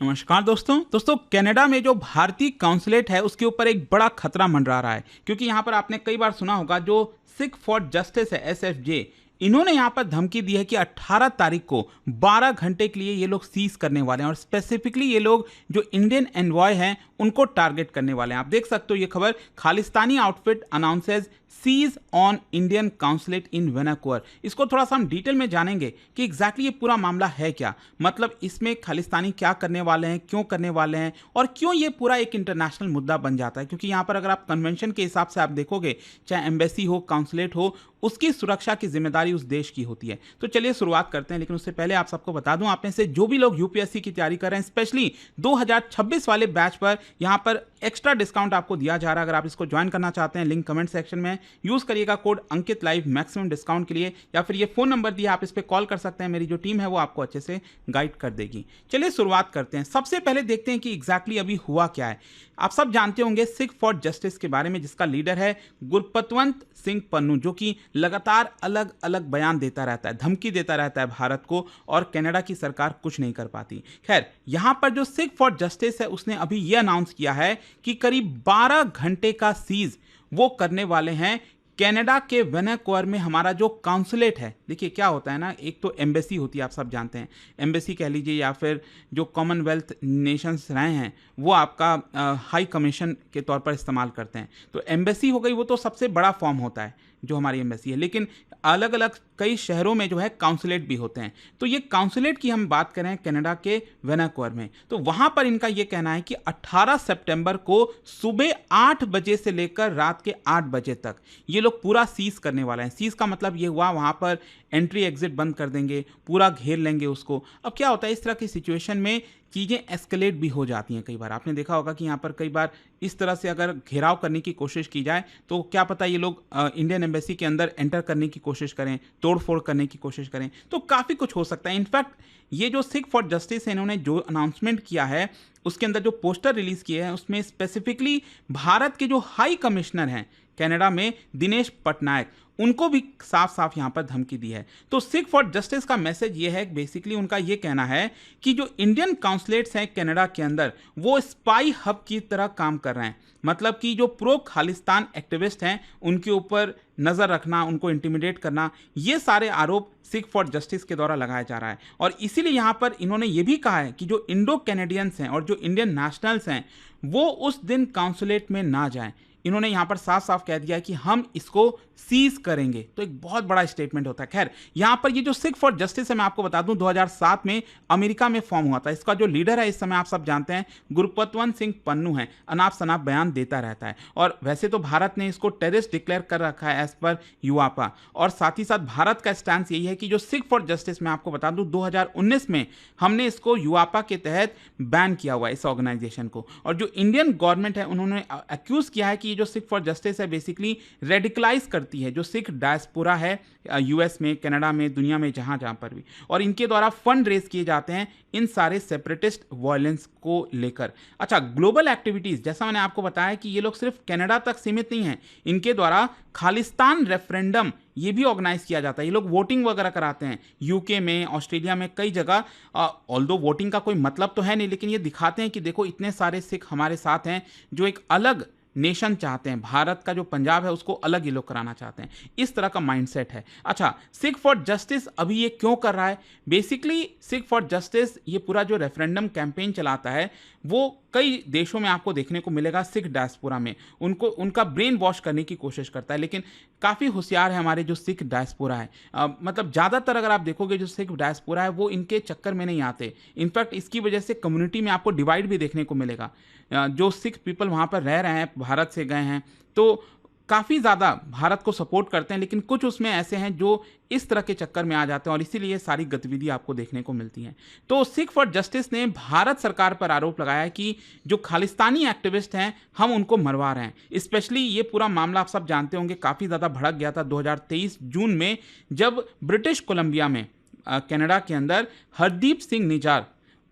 नमस्कार दोस्तों कनाडा में जो भारतीय काउंसलेट है उसके ऊपर एक बड़ा खतरा मंडरा रहा है, क्योंकि यहाँ पर आपने कई बार सुना होगा जो सिख फॉर जस्टिस है एसएफजे, इन्होंने यहाँ पर धमकी दी है कि 18 तारीख को 12 घंटे के लिए ये लोग सीज करने वाले हैं और स्पेसिफिकली ये लोग जो इंडियन एनवॉय हैं उनको टारगेट करने वाले हैं। आप देख सकते हो ये खबर, Khalistani outfit announces siege on Indian consulate in Vancouver. इसको थोड़ा सा हम डिटेल में जानेंगे कि एग्जैक्टली ये पूरा मामला है क्या, मतलब इसमें खालिस्तानी क्या करने वाले हैं, क्यों करने वाले हैं और क्यों ये पूरा एक इंटरनेशनल मुद्दा बन जाता है। क्योंकि यहाँ पर अगर आप कन्वेंशन के हिसाब से आप देखोगे, चाहे एम्बेसी हो, काउंसलेट हो, उसकी सुरक्षा की जिम्मेदारी उस देश की होती है। तो चलिए शुरुआत करते हैं, लेकिन उससे पहले आप सबको बता दूं, आप में से जो भी लोग यूपीएससी की तैयारी कर रहे हैं, स्पेशली 2026 वाले बैच पर यहाँ पर एक्स्ट्रा डिस्काउंट आपको दिया जा रहा है। अगर आप इसको ज्वाइन करना चाहते हैं, लिंक कमेंट सेक्शन में यूज करिएगा कोड अंकित लाइव मैक्सिमम डिस्काउंट के लिए, या फिर ये फोन नंबर दिया, आप इस पर कॉल कर सकते हैं। मेरी जो टीम है वो आपको अच्छे से गाइड कर देगी। चलिए शुरुआत करते हैं। सबसे पहले देखते हैं कि एग्जैक्टली अभी हुआ क्या है। आप सब जानते होंगे सिख फॉर जस्टिस के बारे में, जिसका लीडर है गुरपतवंत सिंह पन्नू, जो कि लगातार अलग अलग बयान देता रहता है, धमकी देता रहता है भारत को, और कनाडा की सरकार कुछ नहीं कर पाती। खैर, यहां पर जो सिख फॉर जस्टिस है उसने अभी यह अनाउंस किया है कि करीब 12 घंटे का सीज वो करने वाले हैं कनाडा के वैनकूवर में। हमारा जो काउंसलेट है, देखिए क्या होता है ना, एक तो एम्बेसी होती है, आप सब जानते हैं, एम्बेसी कह लीजिए, या फिर जो कॉमनवेल्थ नेशंस रहे हैं वो आपका हाई कमीशन के तौर पर इस्तेमाल करते हैं। तो एम्बेसी हो गई, वो तो सबसे बड़ा फॉर्म होता है जो हमारी एम्बेसी है, लेकिन अलग अलग कई शहरों में जो है काउंसलेट भी होते हैं। तो ये काउंसलेट की हम बात करें कनाडा के वैनकूवर में, तो वहां पर इनका ये कहना है कि 18 सितंबर को सुबह 8 बजे से लेकर रात के 8 बजे तक ये लोग पूरा सीज करने वाले हैं। सीज का मतलब ये हुआ वहां पर एंट्री एग्जिट बंद कर देंगे, पूरा घेर लेंगे उसको। अब क्या होता है, इस तरह की सिचुएशन में चीज़ें एस्केलेट भी हो जाती हैं। कई बार आपने देखा होगा कि यहाँ पर कई बार इस तरह से अगर घेराव करने की कोशिश की जाए तो क्या पता ये लोग इंडियन एम्बेसी के अंदर एंटर करने की कोशिश करें, तोड़फोड़ करने की कोशिश करें, तो काफ़ी कुछ हो सकता है। इनफैक्ट ये जो सिख फॉर जस्टिस है, इन्होंने जो अनाउंसमेंट किया है उसके अंदर जो पोस्टर रिलीज किए हैं उसमें स्पेसिफिकली भारत के जो हाई कमिश्नर हैं कनाडा में, दिनेश पटनायक, उनको भी साफ साफ यहां पर धमकी दी है। तो सिख फॉर जस्टिस का मैसेज ये है, बेसिकली उनका ये कहना है कि जो इंडियन काउंसलेट्स हैं कनाडा के अंदर वो स्पाई हब की तरह काम कर रहे हैं। मतलब कि जो प्रो खालिस्तान एक्टिविस्ट हैं उनके ऊपर नज़र रखना, उनको इंटिमिडेट करना, ये सारे आरोप सिख फॉर जस्टिस के द्वारा लगाया जा रहा है। और इसीलिए यहाँ पर इन्होंने ये भी कहा है कि जो इंडो कैनेडियंस हैं और जो इंडियन नेशनल्स हैं वो उस दिन काउंसलेट में ना जाएं। इन्होंने यहाँ पर साफ साफ कह दिया है कि हम इसको सीज करेंगे। तो एक बहुत बड़ा स्टेटमेंट होता है। खैर, यहाँ पर ये जो सिख फॉर जस्टिस है, मैं आपको बता दूं 2007 में अमेरिका में फॉर्म हुआ था। इसका जो लीडर है इस समय आप सब जानते हैं गुरपतवंत सिंह पन्नू है, अनाप शनाप बयान देता रहता है। और वैसे तो भारत ने इसको टेररिस्ट डिक्लेयर कर रखा है एज पर यूआपा, और साथ ही साथ भारत का स्टैंड यही है कि जो सिख फॉर जस्टिस, मैं आपको बता दूं 2019 में हमने इसको यूआपा के तहत बैन किया हुआ है इस ऑर्गेनाइजेशन को। और जो इंडियन गवर्नमेंट है उन्होंने एक्यूज किया है कि जो सिख फॉर जस्टिस है बेसिकली रेडिकलाइज करती है जो सिख डायस्पोरा है यूएस में, कनाडा में, दुनिया में जहां जहां पर भी, और इनके द्वारा फंड रेज किए जाते हैं इन सारे सेपरेटिस्ट वायलेंस को लेकर। अच्छा, ग्लोबल एक्टिविटीज, जैसा मैंने आपको बताया कि ये लोग सिर्फ कनाडा तक सीमित नहीं है, इनके द्वारा खालिस्तान रेफरेंडम ये भी ऑर्गेनाइज किया जाता है। ये लोग वोटिंग वगैरह कराते हैं यूके में, ऑस्ट्रेलिया में, कई जगह। ऑल्दो वोटिंग का कोई मतलब तो है नहीं, लेकिन ये दिखाते हैं कि देखो इतने सारे सिख हमारे साथ हैं जो एक अलग नेशन चाहते हैं, भारत का जो पंजाब है उसको अलग ये लोग कराना चाहते हैं। इस तरह का माइंडसेट है। अच्छा, सिख फॉर जस्टिस अभी ये क्यों कर रहा है? बेसिकली सिख फॉर जस्टिस ये पूरा जो रेफरेंडम कैंपेन चलाता है वो कई देशों में आपको देखने को मिलेगा, सिख डायस्पोरा में उनको उनका ब्रेन वॉश करने की कोशिश करता है। लेकिन काफ़ी होशियार है हमारे जो सिख डायस्पोरा है। मतलब ज़्यादातर अगर आप देखोगे जो सिख डायस्पोरा है वो इनके चक्कर में नहीं आते। इनफैक्ट इसकी वजह से कम्युनिटी में आपको डिवाइड भी देखने को मिलेगा। जो सिख पीपल वहाँ पर रह रहे हैं, भारत से गए हैं, तो काफ़ी ज़्यादा भारत को सपोर्ट करते हैं, लेकिन कुछ उसमें ऐसे हैं जो इस तरह के चक्कर में आ जाते हैं और इसीलिए सारी गतिविधि आपको देखने को मिलती हैं। तो सिख फॉर जस्टिस ने भारत सरकार पर आरोप लगाया है कि जो खालिस्तानी एक्टिविस्ट हैं हम उनको मरवा रहे हैं। स्पेशली ये पूरा मामला आप सब जानते होंगे काफ़ी ज़्यादा भड़क गया था 2023 जून में, जब ब्रिटिश कोलंबिया में कनाडा के अंदर हरदीप सिंह निजार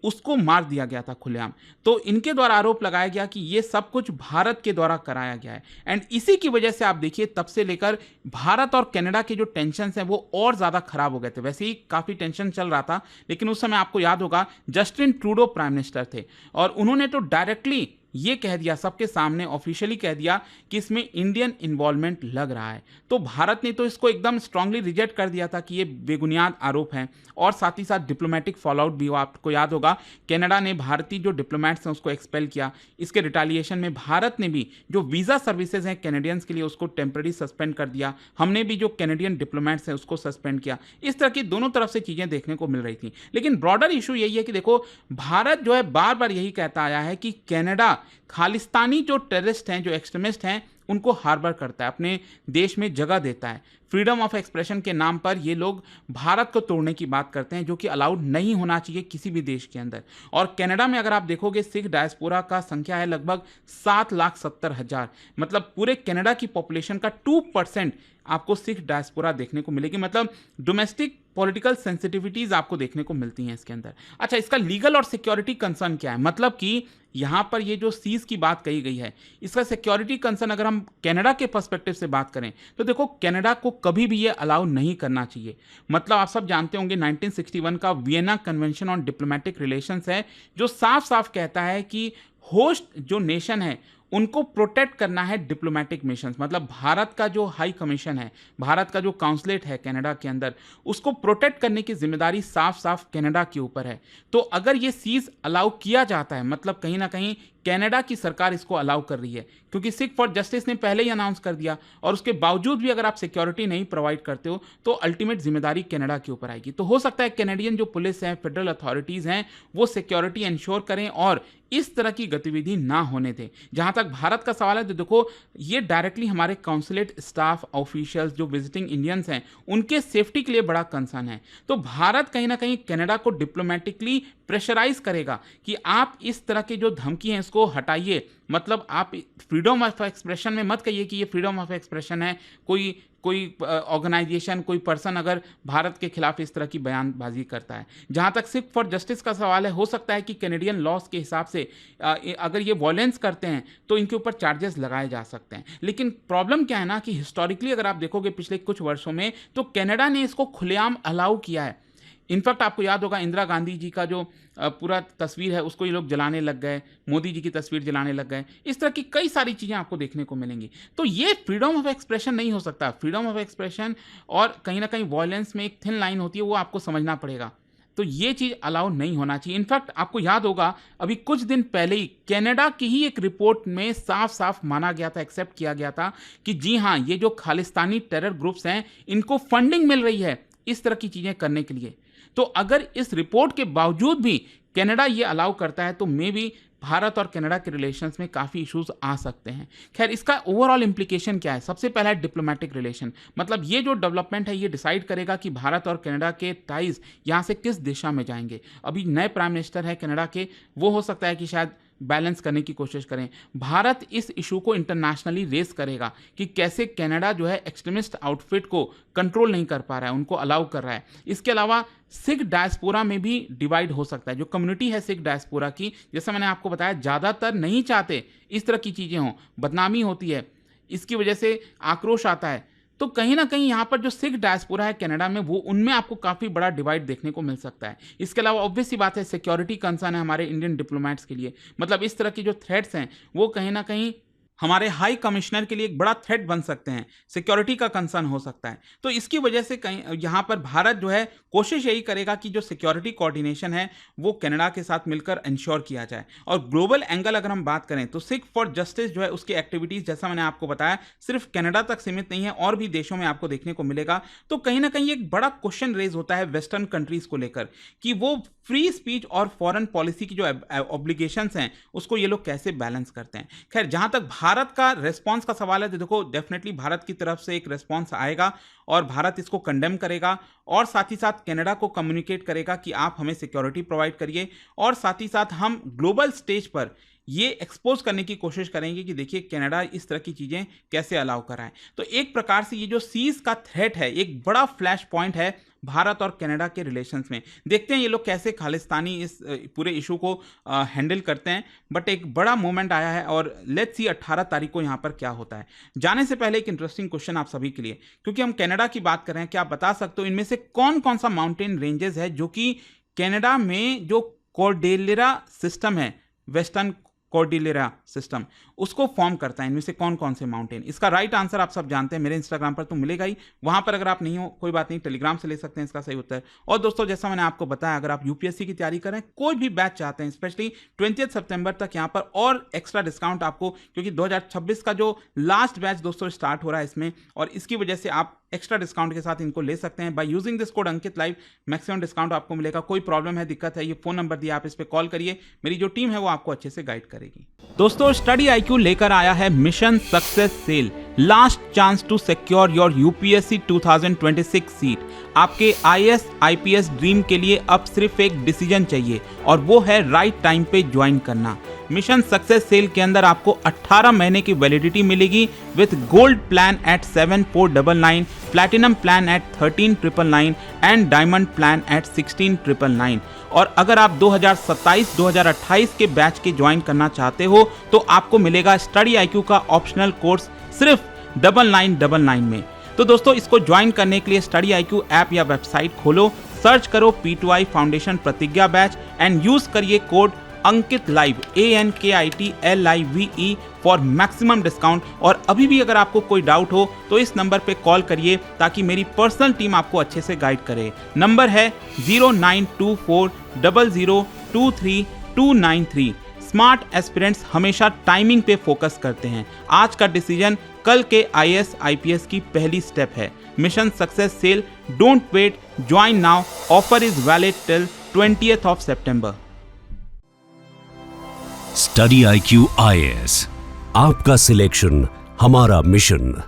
उसको मार दिया गया था खुलेआम। तो इनके द्वारा आरोप लगाया गया कि ये सब कुछ भारत के द्वारा कराया गया है, एंड इसी की वजह से आप देखिए तब से लेकर भारत और कनाडा के जो टेंशन हैं वो और ज़्यादा खराब हो गए थे। वैसे ही काफ़ी टेंशन चल रहा था, लेकिन उस समय आपको याद होगा जस्टिन ट्रूडो प्राइम मिनिस्टर थे और उन्होंने तो डायरेक्टली ये कह दिया, सबके सामने ऑफिशियली कह दिया कि इसमें इंडियन इन्वॉल्वमेंट लग रहा है। तो भारत ने तो इसको एकदम स्ट्रांगली रिजेक्ट कर दिया था कि ये बेबुनियाद आरोप हैं, और साथ ही साथ डिप्लोमेटिक फॉलोआउट भी हुआ। आपको याद होगा कनाडा ने भारतीय जो डिप्लोमेट्स हैं उसको एक्सपेल किया। इसके रिटालिएशन में भारत ने भी जो वीज़ा सर्विसेज हैं कैनेडियंस के लिए उसको टेम्पररी सस्पेंड कर दिया। हमने भी जो कैनेडियन डिप्लोमेट्स हैं उसको सस्पेंड किया। इस तरह की दोनों तरफ से चीज़ें देखने को मिल रही थी। लेकिन ब्रॉडर इशू यही है कि देखो भारत जो है बार बार यही कहता आया है कि कनाडा खालिस्तानी जो टेररिस्ट हैं, जो एक्सट्रीमिस्ट हैं, उनको हार्बर करता है, अपने देश में जगह देता है। फ्रीडम ऑफ एक्सप्रेशन के नाम पर ये लोग भारत को तोड़ने की बात करते हैं, जो कि अलाउड नहीं होना चाहिए किसी भी देश के अंदर। और कनाडा में अगर आप देखोगे सिख डायस्पोरा का संख्या है लगभग 7,70,000, मतलब पूरे कनाडा की पॉपुलेशन का 2% आपको सिख डायस्पोरा देखने को मिलेगी। मतलब डोमेस्टिक पॉलिटिकल सेंसिटिविटीज आपको देखने को मिलती हैं इसके अंदर। अच्छा, इसका लीगल और सिक्योरिटी कंसर्न क्या है? मतलब कि यहाँ पर ये जो सीज की बात कही गई है, इसका सिक्योरिटी कंसर्न अगर हम कनाडा के पर्सपेक्टिव से बात करें तो देखो कनाडा को कभी भी ये अलाउ नहीं करना चाहिए। मतलब आप सब जानते होंगे 1961 का Vienna convention on diplomatic relations है, जो साफ साफ कहता है कि होस्ट जो नेशन है उनको प्रोटेक्ट करना है डिप्लोमेटिक मिशंस। मतलब भारत का जो हाई कमीशन है, भारत का जो काउंसलेट है कनाडा के अंदर, उसको प्रोटेक्ट करने की जिम्मेदारी साफ साफ कनाडा के ऊपर है। तो अगर ये सीज अलाउ किया जाता है, मतलब कहीं ना कहीं कनाडा की सरकार इसको अलाउ कर रही है, क्योंकि सिख फॉर जस्टिस ने पहले ही अनाउंस कर दिया, और उसके बावजूद भी अगर आप सिक्योरिटी नहीं प्रोवाइड करते हो तो अल्टीमेट जिम्मेदारी कनाडा के ऊपर आएगी। तो हो सकता है कैनेडियन जो पुलिस है, फेडरल अथॉरिटीज़ हैं, वो सिक्योरिटी इंश्योर करें और इस तरह की गतिविधि ना होने दें। जहां तक भारत का सवाल है तो देखो ये डायरेक्टली हमारे काउंसलेट स्टाफ ऑफिशियल्स जो विजिटिंग इंडियंस हैं उनके सेफ्टी के लिए बड़ा कंसर्न है। तो भारत कहीं ना कहीं कनाडा को डिप्लोमेटिकली प्रेशराइज करेगा कि आप इस तरह की जो धमकी है इसको हटाइए। मतलब आप फ्रीडम ऑफ एक्सप्रेशन में मत कहिए कि ये फ्रीडम ऑफ एक्सप्रेशन है, कोई ऑर्गेनाइजेशन, कोई पर्सन अगर भारत के खिलाफ इस तरह की बयानबाजी करता है। जहां तक सिख फॉर जस्टिस का सवाल है, हो सकता है कि कैनेडियन लॉस के हिसाब से अगर ये वॉयलेंस करते हैं तो इनके ऊपर चार्जेस लगाए जा सकते हैं। लेकिन प्रॉब्लम क्या है ना कि हिस्टोरिकली अगर आप देखोगे पिछले कुछ वर्षों में तो कनाडा ने इसको खुलेआम अलाउ किया है। इनफैक्ट आपको याद होगा इंदिरा गांधी जी का जो पूरा तस्वीर है उसको ये लोग जलाने लग गए, मोदी जी की तस्वीर जलाने लग गए। इस तरह की कई सारी चीज़ें आपको देखने को मिलेंगी। तो ये फ्रीडम ऑफ एक्सप्रेशन नहीं हो सकता। फ्रीडम ऑफ एक्सप्रेशन और कहीं ना कहीं वॉयलेंस में एक थिन लाइन होती है, वो आपको समझना पड़ेगा। तो ये चीज़ अलाउ नहीं होना चाहिए। इनफैक्ट आपको याद होगा अभी कुछ दिन पहले ही कनाडा की ही एक रिपोर्ट में साफ साफ माना गया था, एक्सेप्ट किया गया था कि जी हाँ, ये जो खालिस्तानी टेरर ग्रुप्स हैं इनको फंडिंग मिल रही है इस तरह की चीज़ें करने के लिए। तो अगर इस रिपोर्ट के बावजूद भी कनाडा ये अलाउ करता है तो मे बी भारत और कनाडा के रिलेशंस में काफ़ी इश्यूज आ सकते हैं। खैर, इसका ओवरऑल इंप्लीकेशन क्या है? सबसे पहला है डिप्लोमेटिक रिलेशन। मतलब ये जो डेवलपमेंट है ये डिसाइड करेगा कि भारत और कनाडा के टाइज यहाँ से किस दिशा में जाएंगे। अभी नए प्राइम मिनिस्टर हैं कनाडा के, वो हो सकता है कि शायद बैलेंस करने की कोशिश करें। भारत इस इशू को इंटरनेशनली रेस करेगा कि कैसे कनाडा जो है एक्सट्रीमिस्ट आउटफिट को कंट्रोल नहीं कर पा रहा है, उनको अलाउ कर रहा है। इसके अलावा सिख डायस्पोरा में भी डिवाइड हो सकता है। जो कम्युनिटी है सिख डायस्पोरा की, जैसा मैंने आपको बताया, ज़्यादातर नहीं चाहते इस तरह की चीज़ें हों, बदनामी होती है, इसकी वजह से आक्रोश आता है। तो कहीं ना कहीं यहाँ पर जो सिख डायस्पोरा है कनाडा में, वो उनमें आपको काफ़ी बड़ा डिवाइड देखने को मिल सकता है। इसके अलावा ऑब्वियस सी बात है सिक्योरिटी कंसर्न है हमारे इंडियन डिप्लोमेट्स के लिए। मतलब इस तरह की जो थ्रेट्स हैं वो कहीं ना कहीं हमारे हाई कमिश्नर के लिए एक बड़ा थ्रेट बन सकते हैं, सिक्योरिटी का कंसर्न हो सकता है। तो इसकी वजह से कहीं यहाँ पर भारत जो है कोशिश यही करेगा कि जो सिक्योरिटी कोऑर्डिनेशन है वो कनाडा के साथ मिलकर इंश्योर किया जाए। और ग्लोबल एंगल अगर हम बात करें तो सिख फॉर जस्टिस जो है उसकी एक्टिविटीज़, जैसा मैंने आपको बताया, सिर्फ कनाडा तक सीमित नहीं है, और भी देशों में आपको देखने को मिलेगा। तो कहीं ना कहीं एक बड़ा क्वेश्चन रेज होता है वेस्टर्न कंट्रीज़ को लेकर कि वो फ्री स्पीच और फॉरेन पॉलिसी की जो ऑब्लिगेशंस हैं उसको ये लोग कैसे बैलेंस करते हैं। खैर, जहाँ तक भारत का रेस्पॉन्स का सवाल है तो देखो डेफिनेटली भारत की तरफ से एक रेस्पॉन्स आएगा और भारत इसको कंडेम करेगा, और साथ ही साथ कनाडा को कम्युनिकेट करेगा कि आप हमें सिक्योरिटी प्रोवाइड करिए, और साथ ही साथ हम ग्लोबल स्टेज पर ये एक्सपोज करने की कोशिश करेंगे कि देखिए कनाडा इस तरह की चीज़ें कैसे अलाउ कराएं। तो एक प्रकार से ये जो सीज का थ्रेट है एक बड़ा फ्लैश पॉइंट है भारत और कनाडा के रिलेशंस में। देखते हैं ये लोग कैसे खालिस्तानी इस पूरे इशू को हैंडल करते हैं। बट एक बड़ा मोमेंट आया है और लेट्स सी 18 तारीख को यहाँ पर क्या होता है। जाने से पहले एक इंटरेस्टिंग क्वेश्चन आप सभी के लिए, क्योंकि हम कनाडा की बात कर रहे हैं, क्या आप बता सकते हो इनमें से कौन कौन सा माउंटेन रेंजेस है जो कि कनाडा में जो कॉर्डेलियरा सिस्टम है, वेस्टर्न कॉर्डिलेरा सिस्टम, उसको फॉर्म करता है। इनमें से कौन कौन से माउंटेन? इसका राइट आंसर आप सब जानते हैं, मेरे इंस्टाग्राम पर तो मिलेगा ही, वहां पर अगर आप नहीं हो कोई बात नहीं, टेलीग्राम से ले सकते हैं इसका सही उत्तर। और दोस्तों जैसा मैंने आपको बताया, अगर आप यूपीएससी की तैयारी करें, कोई भी बैच चाहते हैं, स्पेशली 20 सितंबर तक यहाँ पर और एक्स्ट्रा डिस्काउंट आपको, क्योंकि 2026 का जो लास्ट बैच दोस्तों स्टार्ट हो रहा है इसमें, और इसकी वजह से आप एक्स्ट्रा डिस्काउंट के साथ इनको ले सकते हैं by using this code Ankit live. Maximum discount आपको मिलेगा। कोई प्रॉब्लम है, दिक्कत है, ये फोन नंबर दिया, आप इस पे कॉल करिए, मेरी जो टीम है वो आपको अच्छे से गाइड करेगी। दोस्तों स्टडी आईक्यू लेकर आया है mission success sale, last chance to secure your UPSC 2026 seat. आपके आईएएस आईपीएस ड्रीम के लिए अब सिर्फ एक डिसीजन चाहिए और वो है राइट टाइम पे ज्वाइन करना। मिशन सक्सेस सेल के अंदर आपको 18 महीने की वैलिडिटी मिलेगी with gold plan at 7499, platinum plan at 13999 and diamond plan at 16999। और अगर आप 2027-2028 के बैच के ज्वाइन करना चाहते हो तो आपको मिलेगा स्टडी आईक्यू का ऑप्शनल कोर्स सिर्फ 9999 में। तो दोस्तों इसको ज्वाइन करने के लिए स्टडी आईक्यू ऐप या वेबसाइट खोलो, सर्च करो P2I फाउंडेशन प्रतिज्ञा बैच एंड यूज करिए code Ankit live ANKITLIVE for maximum discount. और अभी भी अगर आपको कोई डाउट हो तो इस नंबर पे कॉल करिए ताकि मेरी पर्सनल टीम आपको अच्छे से गाइड करे। नंबर है 092400239293। स्मार्ट एस्पिरेंट्स हमेशा टाइमिंग पे फोकस करते हैं। आज का डिसीजन कल के आईएएस आईपीएस की पहली स्टेप है। Mission success sale, don't wait, join now. Offer is valid till 20th September। Study IQ IAS, आपका सिलेक्शन हमारा मिशन।